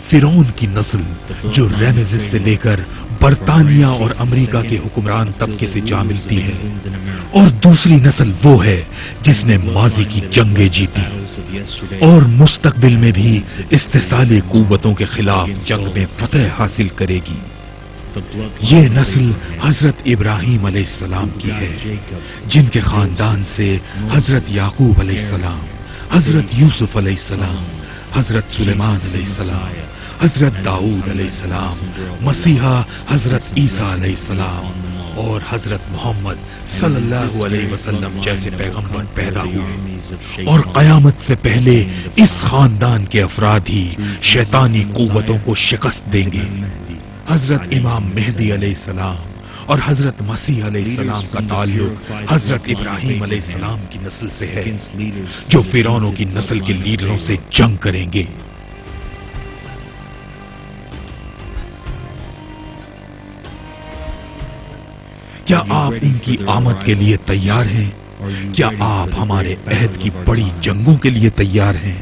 فرعون کی نسل جو ریمزس سے لے کر برطانیہ اور امریکہ کے حکمران طبقے سے جا ملتی ہے، اور دوسری نسل وہ ہے جس نے ماضی کی جنگیں جیتی اور مستقبل میں بھی استحصالی قوتوں کے خلاف جنگ میں فتح حاصل کرے گی۔ یہ نسل حضرت ابراہیم علیہ السلام کی ہے، جن کے خاندان سے حضرت یعقوب علیہ السلام، حضرت یوسف علیہ السلام، حضرت سلیمان علیہ السلام، حضرت داؤد علیہ السلام، مسیحا حضرت عیسیٰ علیہ السلام اور حضرت محمد صلی اللہ علیہ وسلم جیسے پیغمبر پیدا ہوئے، اور قیامت سے پہلے اس خاندان کے افراد ہی شیطانی قوتوں کو شکست دیں گے۔ حضرت امام مہدی علیہ السلام اور حضرت مسیح علیہ السلام کا تعلق حضرت ابراہیم علیہ السلام کی نسل سے ہے، جو فرعونوں کی نسل کے لیڈروں سے جنگ کریں گے۔ کیا آپ ان کی آمد کے لیے تیار ہیں؟ کیا آپ ہمارے عہد کی بڑی جنگوں کے لیے تیار ہیں؟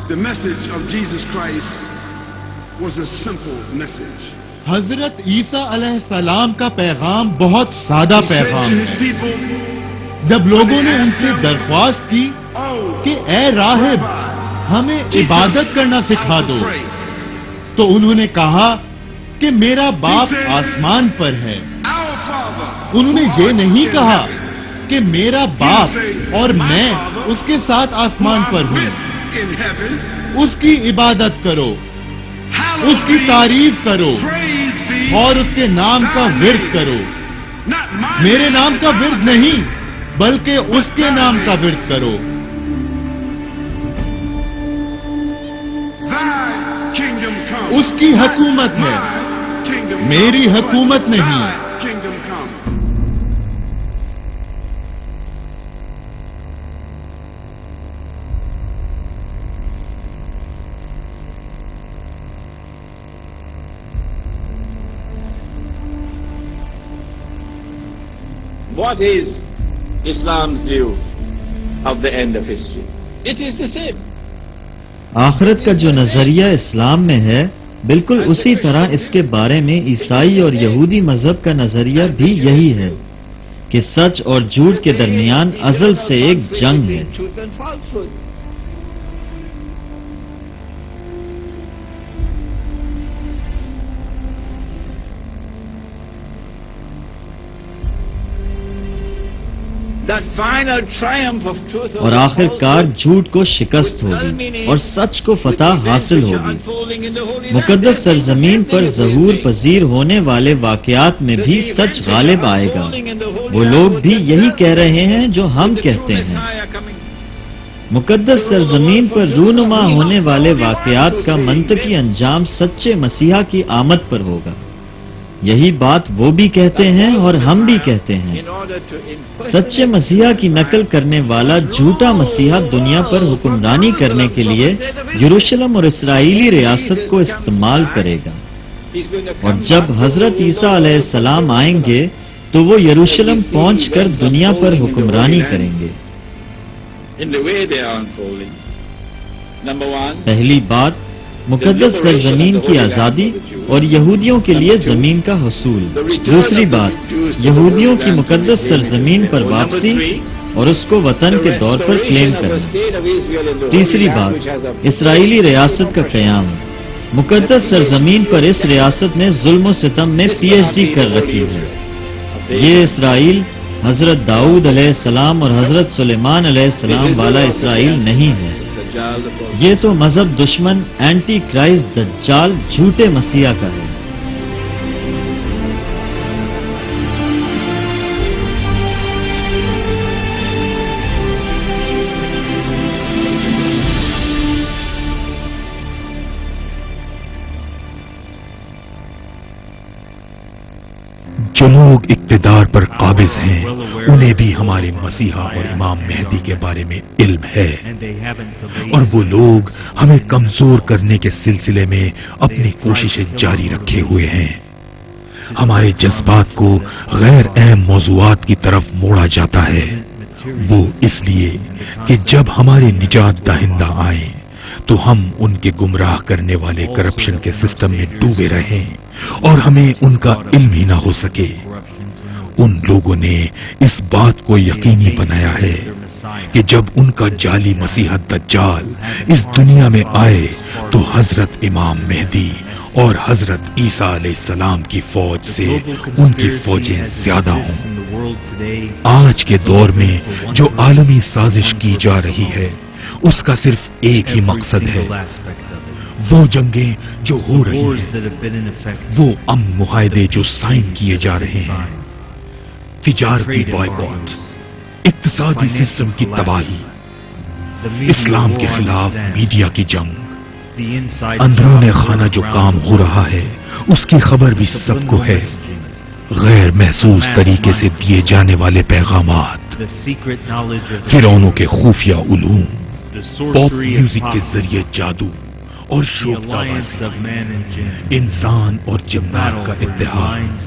The message of Jesus Christ was a simple message. حضرت عیسیٰ علیہ السلام کا پیغام بہت سادہ پیغام ہے۔ جب لوگوں نے ان سے درخواست کی کہ اے راہب ہمیں عبادت کرنا سکھا دو، تو انہوں نے کہا کہ میرا باپ آسمان پر ہے۔ انہوں نے یہ نہیں کہا کہ میرا باپ اور میں اس کے ساتھ آسمان پر ہوں۔ اس کی عبادت کرو، اس کی تعریف کرو اور اس کے نام کا ورد کرو۔ میرے نام کا ورد نہیں بلکہ اس کے نام کا ورد کرو۔ اس کی حکومت ہے، میری حکومت نہیں۔ What is Islam's view of the end of history? It is the same. آخرت کا جو نظریہ اسلام میں ہے بالکل اسی طرح اس کے بارے میں عیسائی اور یہودی مذہب کا نظریہ بھی یہی ہے کہ سچ اور جھوٹ کے درمیان ازل سے ایک جنگ ہے۔ اور آخر کار جھوٹ کو شکست ہوگی اور سچ کو فتح حاصل ہوگی۔ مقدس سرزمین پر ظہور پذیر ہونے والے واقعات میں بھی سچ غالب آئے گا۔ وہ لوگ بھی یہی کہہ رہے ہیں جو ہم کہتے ہیں۔ مقدس سرزمین پر رونما ہونے والے واقعات کا منطقی انجام سچے مسیحا کی آمد پر ہوگا۔ یہی بات وہ بھی کہتے ہیں اور ہم بھی کہتے ہیں۔ سچے مسیحا کی نقل کرنے والا جھوٹا مسیحا دنیا پر حکمرانی کرنے کے لیے یروشلم اور اسرائیلی ریاست کو استعمال کرے گا، اور جب حضرت عیسیٰ علیہ السلام آئیں گے تو وہ یروشلم پہنچ کر دنیا پر حکمرانی کریں گے۔ پہلی بات مقدس سرزمین کی آزادی اور یہودیوں کے لیے زمین کا حصول۔ دوسری بات یہودیوں کی مقدس سرزمین پر واپسی اور اس کو وطن کے طور پر کلیم کرنا۔ تیسری بات اسرائیلی ریاست کا قیام۔ مقدس سرزمین پر اس ریاست نے ظلم و ستم میں پی ایچ ڈی کر رکھی ہے۔ یہ اسرائیل حضرت داؤد علیہ السلام اور حضرت سلیمان علیہ السلام والا اسرائیل نہیں ہے۔ یہ تو مذہب دشمن اینٹی کرائسٹ دجال جھوٹے مسیح کا ہے۔ جو لوگ اقتدار پر قابض ہیں انہیں بھی ہمارے مسیحا اور امام مہدی کے بارے میں علم ہے، اور وہ لوگ ہمیں کمزور کرنے کے سلسلے میں اپنی کوششیں جاری رکھے ہوئے ہیں۔ ہمارے جذبات کو غیر اہم موضوعات کی طرف موڑا جاتا ہے، وہ اس لیے کہ جب ہمارے نجات دہندہ آئیں تو ہم ان کے گمراہ کرنے والے کرپشن کے سسٹم میں ڈوبے رہیں اور ہمیں ان کا علم ہی نہ ہو سکے۔ ان لوگوں نے اس بات کو یقینی بنایا ہے کہ جب ان کا جعلی مسیح دجال اس دنیا میں آئے تو حضرت امام مہدی اور حضرت عیسیٰ علیہ السلام کی فوج سے ان کی فوجیں زیادہ ہوں۔ آج کے دور میں جو عالمی سازش کی جا رہی ہے اس کا صرف ایک ہی مقصد ہے، وہ جنگیں جو ہو رہی ہیں، وہ امن معاہدے جو سائن کیے جا رہے ہیں، تجارتی بائیکاٹ، اقتصادی سسٹم کی تباہی، اسلام کے خلاف میڈیا کی جنگ، اندرون خانہ جو کام ہو رہا ہے اس کی خبر بھی سب کو ہے، غیر محسوس طریقے سے دیے جانے والے پیغامات، فرعونوں کے خفیہ علوم، پاپ میوزک کے ذریعے جادو اور شوق بازی، انسان اور جنات کا اتحاد،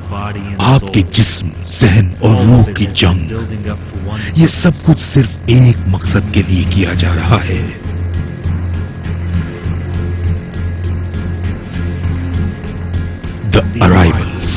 آپ کے جسم، ذہن اور روح کی جنگ، یہ سب کچھ صرف ایک مقصد کے لیے کیا جا رہا ہے۔ The Arrivals۔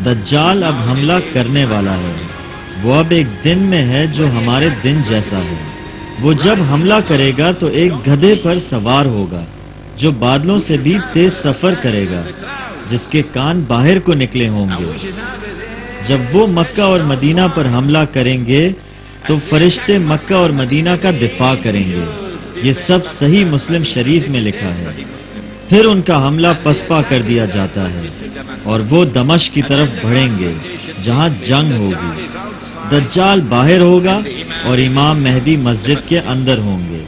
دجال اب حملہ کرنے والا ہے، وہ اب ایک دن میں ہے جو ہمارے دن جیسا ہے۔ وہ جب حملہ کرے گا تو ایک گدھے پر سوار ہوگا جو بادلوں سے بھی تیز سفر کرے گا، جس کے کان باہر کو نکلے ہوں گے۔ جب وہ مکہ اور مدینہ پر حملہ کریں گے تو فرشتے مکہ اور مدینہ کا دفاع کریں گے۔ یہ سب صحیح مسلم شریف میں لکھا ہے۔ پھر ان کا حملہ پسپا کر دیا جاتا ہے اور وہ دمشق کی طرف بڑھیں گے جہاں جنگ ہوگی۔ دجال باہر ہوگا اور امام مہدی مسجد کے اندر ہوں گے۔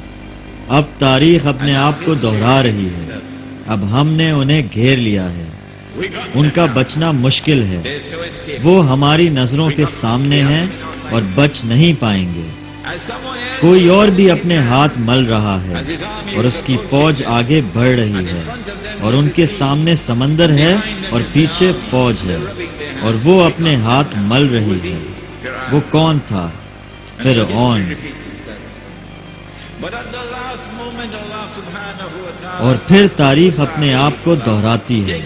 اب تاریخ اپنے آپ کو دہرا رہی ہے، اب ہم نے انہیں گھیر لیا ہے، ان کا بچنا مشکل ہے، وہ ہماری نظروں کے سامنے ہیں اور بچ نہیں پائیں گے۔ کوئی اور بھی اپنے ہاتھ مل رہا ہے اور اس کی فوج آگے بڑھ رہی ہے، اور ان کے سامنے سمندر ہے اور پیچھے فوج ہے، اور وہ اپنے ہاتھ مل رہی ہے۔ وہ کون تھا؟ فرعون۔ اور پھر تاریخ اپنے آپ کو دہراتی ہے،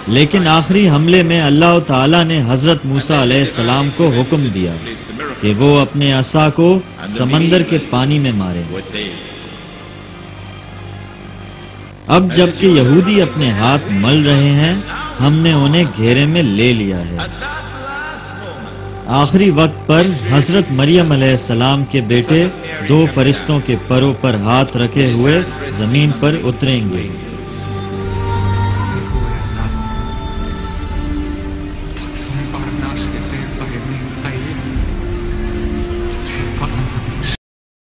لیکن آخری حملے میں اللہ تعالیٰ نے حضرت موسیٰ علیہ السلام کو حکم دیا کہ وہ اپنے عصا کو سمندر کے پانی میں مارے۔ اب جبکہ یہودی اپنے ہاتھ مل رہے ہیں، ہم نے انہیں گھیرے میں لے لیا ہے۔ آخری وقت پر حضرت مریم علیہ السلام کے بیٹے 2 فرشتوں کے پروں پر ہاتھ رکھے ہوئے زمین پر اتریں گے۔